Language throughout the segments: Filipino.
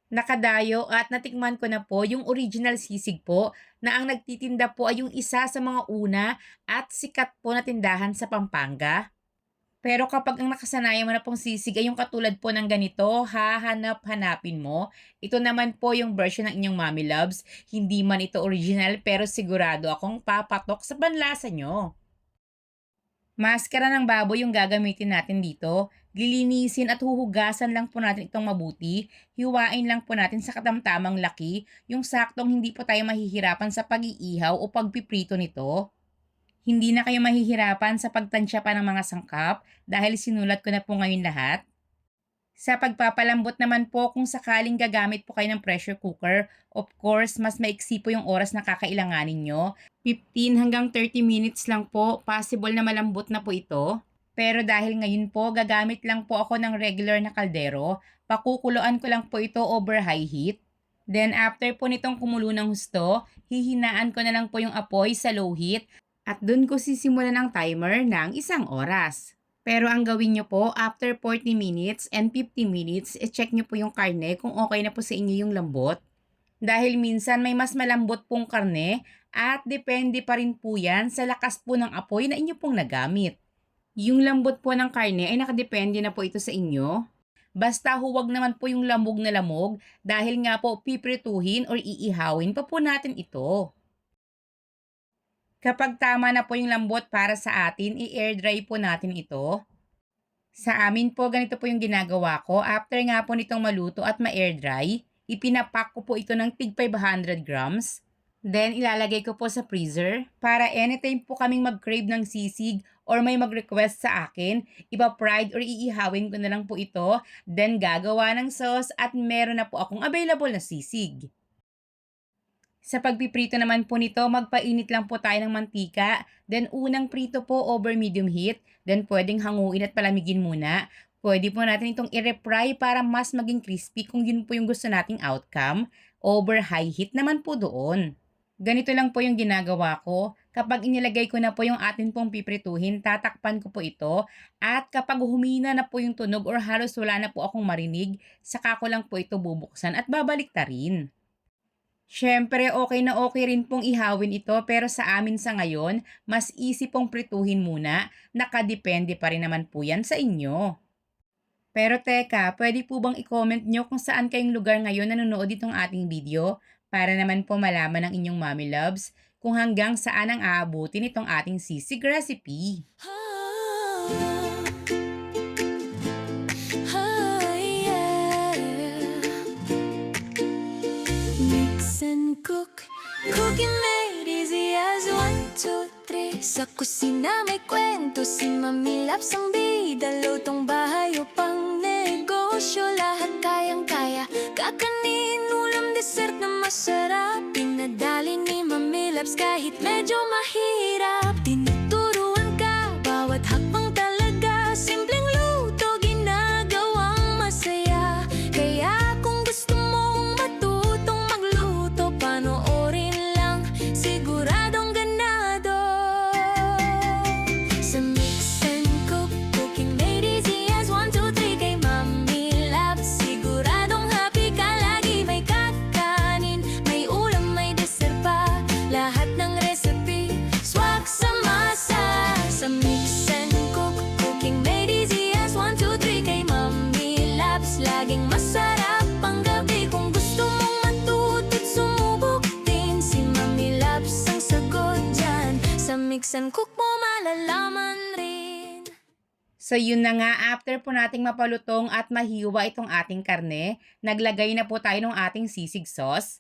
Nakadayo at natikman ko na po yung original sisig po na ang nagtitinda po ay yung isa sa mga una at sikat po na tindahan sa Pampanga. Pero kapag ang nakasanayan mo na pong sisig ay yung katulad po ng ganito, hahanap-hanapin mo. Ito naman po yung version ng inyong Mommy Loves. Hindi man ito original pero sigurado akong papatok sa panlasa nyo. Maskara ng baboy yung gagamitin natin dito. Lilinisin at huhugasan lang po natin itong mabuti. Hiwain lang po natin sa katamtamang laki, yung saktong hindi po tayo mahihirapan sa pag-iihaw o pagpiprito nito. Hindi na kayo mahihirapan sa pagtansya pa ng mga sangkap dahil sinulat ko na po ngayon lahat. Sa pagpapalambot naman po kung sakaling gagamit po kayo ng pressure cooker, of course, mas maiksi po yung oras na kakailanganin nyo. 15 hanggang 30 minutes lang po, possible na malambot na po ito. Pero dahil ngayon po, gagamit lang po ako ng regular na kaldero, pakukuluan ko lang po ito over high heat. Then after po nitong kumulo ng husto, hihinaan ko na lang po yung apoy sa low heat at dun ko sisimulan ng timer ng 1 oras. Pero ang gawin nyo po, after 40 minutes and 50 minutes, check nyo po yung karne kung okay na po sa inyo yung lambot. Dahil minsan may mas malambot pong karne at depende pa rin po yan sa lakas po ng apoy na inyo pong nagamit. Yung lambot po ng karne ay nakadepende na po ito sa inyo. Basta huwag naman po yung lamog na lamog dahil nga po piprituhin or iihawin pa po natin ito. Kapag tama na po yung lambot para sa atin, i-air dry po natin ito. Sa amin po, ganito po yung ginagawa ko. After nga po nitong maluto at ma-air dry, ipinapak ko po ito ng tig 500 grams. Then, ilalagay ko po sa freezer para anytime po kaming mag-crave ng sisig or may mag-request sa akin, ipa-fried or iihawin ko na lang po ito. Then, gagawa ng sauce at meron na po akong available na sisig. Sa pagpiprito naman po nito, magpainit lang po tayo ng mantika. Then unang prito po over medium heat. Then pwedeng hanguin at palamigin muna. Pwede po natin itong i-refry para mas maging crispy kung yun po yung gusto nating outcome. Over high heat naman po doon. Ganito lang po yung ginagawa ko. Kapag inilagay ko na po yung atin pong piprituhin, tatakpan ko po ito. At kapag humina na po yung tunog or halos wala na po akong marinig, saka ko lang po ito bubuksan at babalik ta rin. Siyempre, okay rin pong ihawin ito pero sa amin sa ngayon, mas easy pong prituhin muna. Nakadepende pa rin naman po yan sa inyo. Pero teka, pwede po bang i-comment nyo kung saan kayong lugar ngayon nanonood itong ating video para naman po malaman ng inyong mommy loves kung hanggang saan ang aabutin itong ating sisig recipe. Mix and cook, cooking made easy as 1, 2, 3. Sa kusina may kwento, si Mami Labs ang bida. Lutong bahay o pang negosyo, lahat kayang-kaya. Kakanin, ulam, dessert na masarap. Pinadali ni Mami Labs kahit medyo mahirap. Tinuturuan ka, bawat hakbang talaga. Simpleng luto, ginagawang masaya. Kaya kung gusto mong matutong magluto, panoorin lang, siguradong ganado. Sa Mix and Cook, cooking made easy as 1, 2, 3. Kay Mami Labs, siguradong happy ka lagi. May kakanin, may ulam, may dessert pa. Lahat ng recipe, swak sa masa. Sa Mix and Cook, cooking made easy as 1, 2, 3. Kay Mami Labs, laging masarap ang gabi. Kung gusto mong matuto't sumubok din, si Mami Labs ang sagot dyan. Sa Mix and Cook mo malalaman rin. So yun na nga, after po nating mapalutong at mahiwa itong ating karne, naglagay na po tayo ng ating sisig sauce.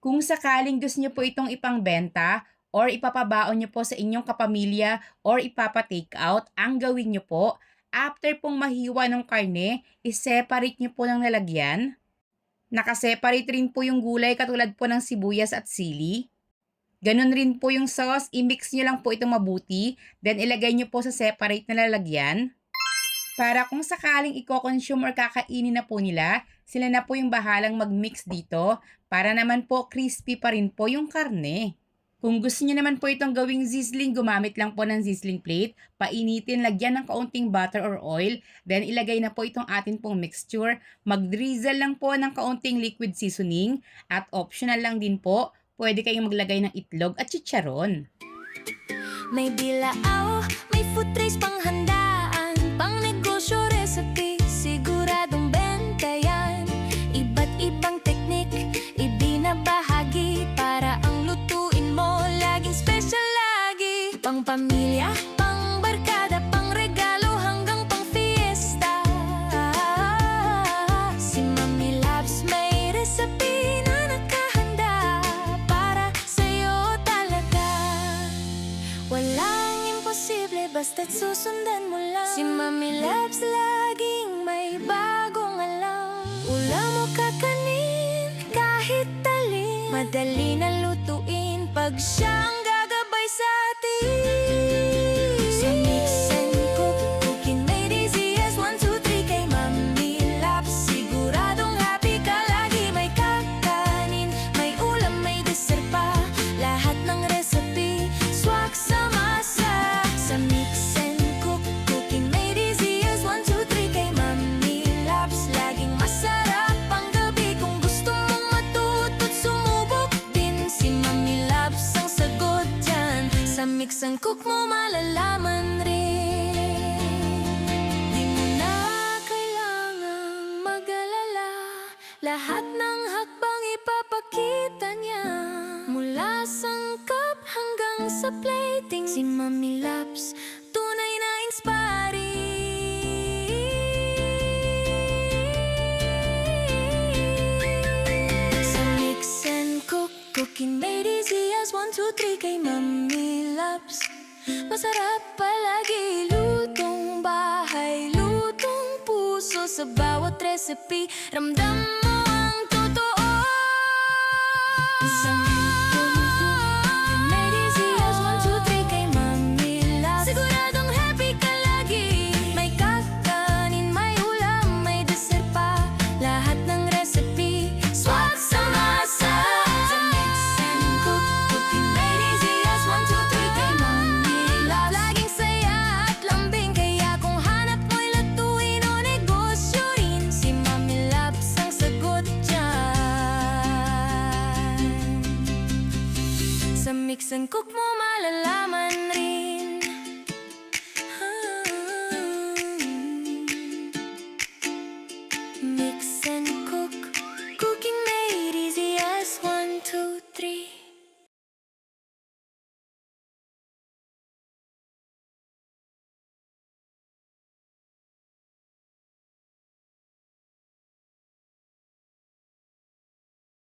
Kung sakaling gusto nyo po itong ipangbenta or ipapabaon nyo po sa inyong kapamilya or ipapa-take out, ang gawin nyo po, after pong mahiwa ng karne, i-separate nyo po ng lalagyan. Nakaseparate rin po yung gulay katulad po ng sibuyas at sili. Ganon rin po yung sauce, i-mix nyo lang po itong mabuti, then ilagay nyo po sa separate na lalagyan. Para kung sakaling i-consume or kakainin na po nila, sila na po yung bahalang mag-mix dito para naman po crispy pa rin po yung karne. Kung gusto niyo naman po itong gawing sizzling, gumamit lang po ng sizzling plate, painitin, lagyan ng kaunting butter or oil, then ilagay na po itong atin pong mixture. Mag-drizzle lang po ng kaunting liquid seasoning at optional lang din po, pwede kayong maglagay ng itlog at chicharon. May bilao, may food trays panghandaan, pang negosyo recipe, siguradong benta yan. Iba't ibang teknik, ibinabahagi para ang lutuin mo laging special lagi. Pang pamilya, pang barkada, pang regalo hanggang pang fiesta. Si Mami Labs may recipe na nakahanda para sa'yo talaga. Walang imposible basta't susundan mo lang. Si Mami Labs laging may bagong alam. Ulam o kakanin, kahit talin, madali na lutuin pag siyang gagabay sa atin. Sa mix and cook, cooking made easy as 1, 2, 3 kay Mami Labs. Siguradong happy ka lagi, may kakanin, may ulam, may dessert pa. Lahat ng recipe, swak sa masa. Sa mix and cook, cooking made easy as 1, 2, 3 kay Mami Labs. Laging masarap ang gabi kung gusto mong matuto't sumubok din. Si Mami Labs ang sagot dyan. Sa mix and cook mo malalaman rin. Di mo na kailangang mag-alala, lahat ng hakbang ipapakita niya. Mula sangkap hanggang sa plating, si Mami Labs tunay na inspiring. Sa mix and cook, cooking made easy as 1, 2, 3 kay Mami Labs. Masarap palagi, lutong bahay, lutong puso. Sa bawat recipe, ramdam mo ang totoo. Sa cooking made easy as 1, 2, 3 kay Mami Labs. Siguradong happy ka lagi, may kakanin, may ulam, may dessert pa. Lahat ng recipe, swak sa masa. Sa mix and cook, cooking made easy as 1, 2, 3 kay Mami Labs. Laging saya at lambing, kaya kung hanap mo'y lutuin o negosyo rin, si Mami Labs ang sagot dyan. Sa mix and cook mo malalaman rin.